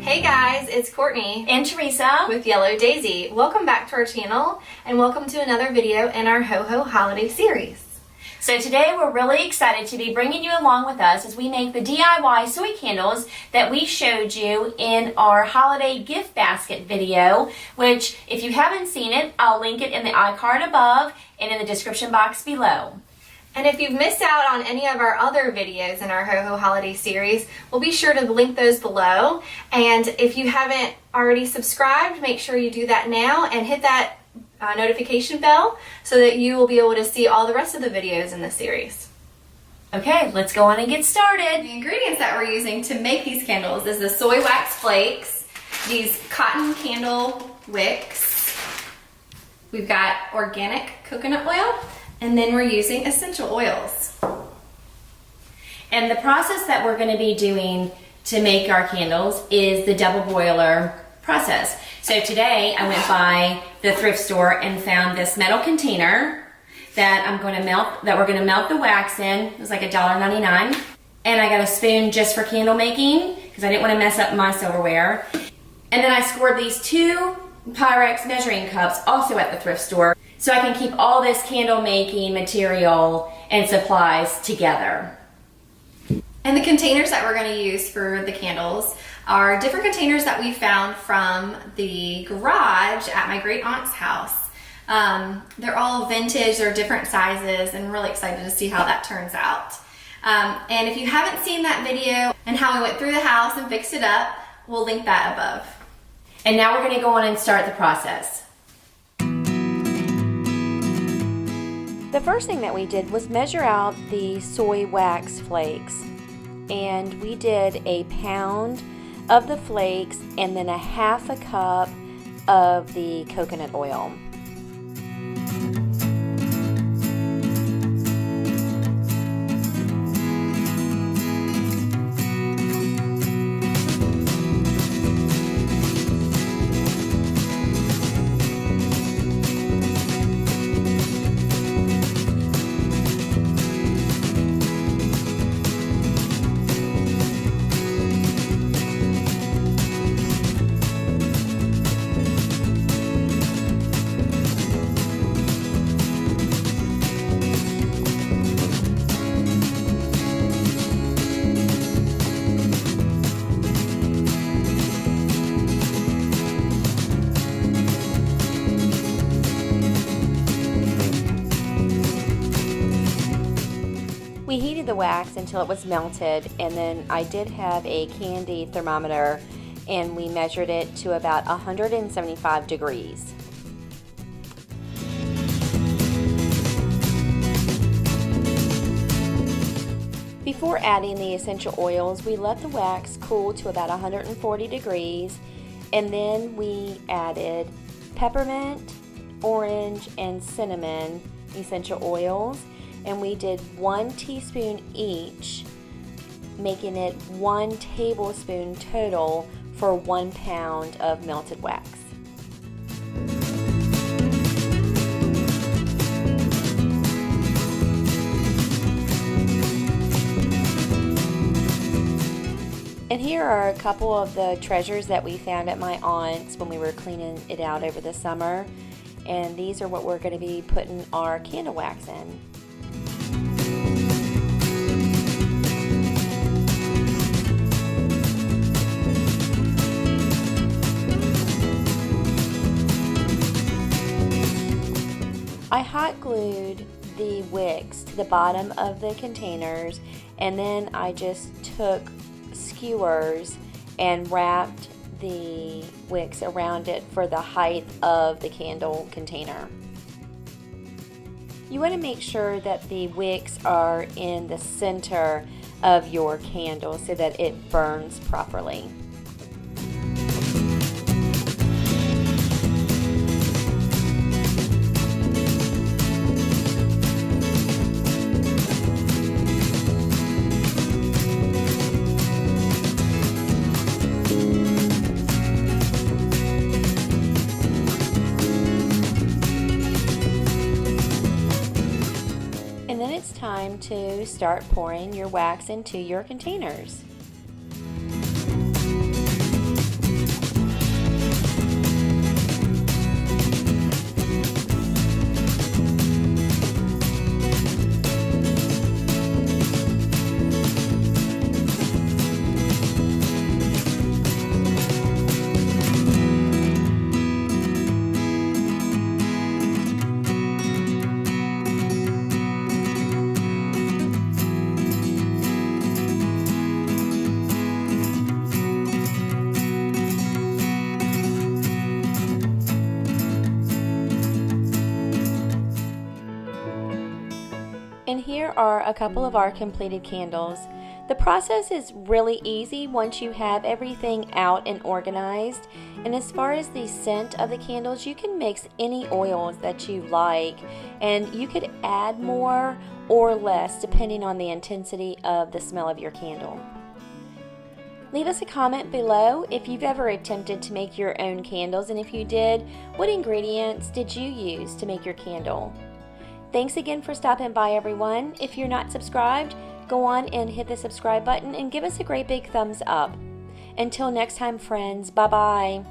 Hey guys, it's Courtney and Teresa with Yellow Daisy. Welcome back to our channel and welcome to another video in our Ho Ho Holiday series. So today we're really excited to be bringing you along with us as we make the DIY soy candles that we showed you in our holiday gift basket video, which if you haven't seen it, I'll link it in the iCard above and in the description box below. And if you've missed out on any of our other videos in our Ho Ho Holiday series, we'll be sure to link those below. And if you haven't already subscribed, make sure you do that now and hit that notification bell so that you will be able to see all the rest of the videos in this series. Okay, let's go on and get started. The ingredients that we're using to make these candles is the soy wax flakes, these cotton candle wicks, we've got organic coconut oil, and then we're using essential oils. And the process that we're going to be doing to make our candles is the double boiler process. So today I went by the thrift store and found this metal container that we're going to melt the wax in. It was like $1.99. And I got a spoon just for candle making because I didn't want to mess up my silverware. And then I scored these two Pyrex measuring cups also at the thrift store so I can keep all this candle making material and supplies together. And the containers that we're going to use for the candles are different containers that we found from the garage at my great aunt's house. They're all vintage, they're different sizes, and I'm really excited to see how that turns out. And if you haven't seen that video and how we went through the house and fixed it up, we'll link that above. And now we're going to go on and start the process. The first thing that we did was measure out the soy wax flakes. And we did a pound of the flakes and then a half a cup of the coconut oil. We heated the wax until it was melted, and then I did have a candy thermometer and we measured it to about 175 degrees. Before adding the essential oils, we let the wax cool to about 140 degrees, and then we added peppermint, orange, and cinnamon essential oils. And we did 1 teaspoon each, making it 1 tablespoon total for 1 pound of melted wax. And here are a couple of the treasures that we found at my aunt's when we were cleaning it out over the summer. And these are what we're going to be putting our candle wax in. I hot glued the wicks to the bottom of the containers, and then I just took skewers and wrapped the wicks around it for the height of the candle container. You want to make sure that the wicks are in the center of your candle so that it burns properly. And then it's time to start pouring your wax into your containers. And here are a couple of our completed candles. The process is really easy once you have everything out and organized. And as far as the scent of the candles, you can mix any oils that you like, and you could add more or less depending on the intensity of the smell of your candle. Leave us a comment below if you've ever attempted to make your own candles, and if you did, what ingredients did you use to make your candle? Thanks again for stopping by, everyone. If you're not subscribed, go on and hit the subscribe button and give us a great big thumbs up. Until next time, friends, bye-bye.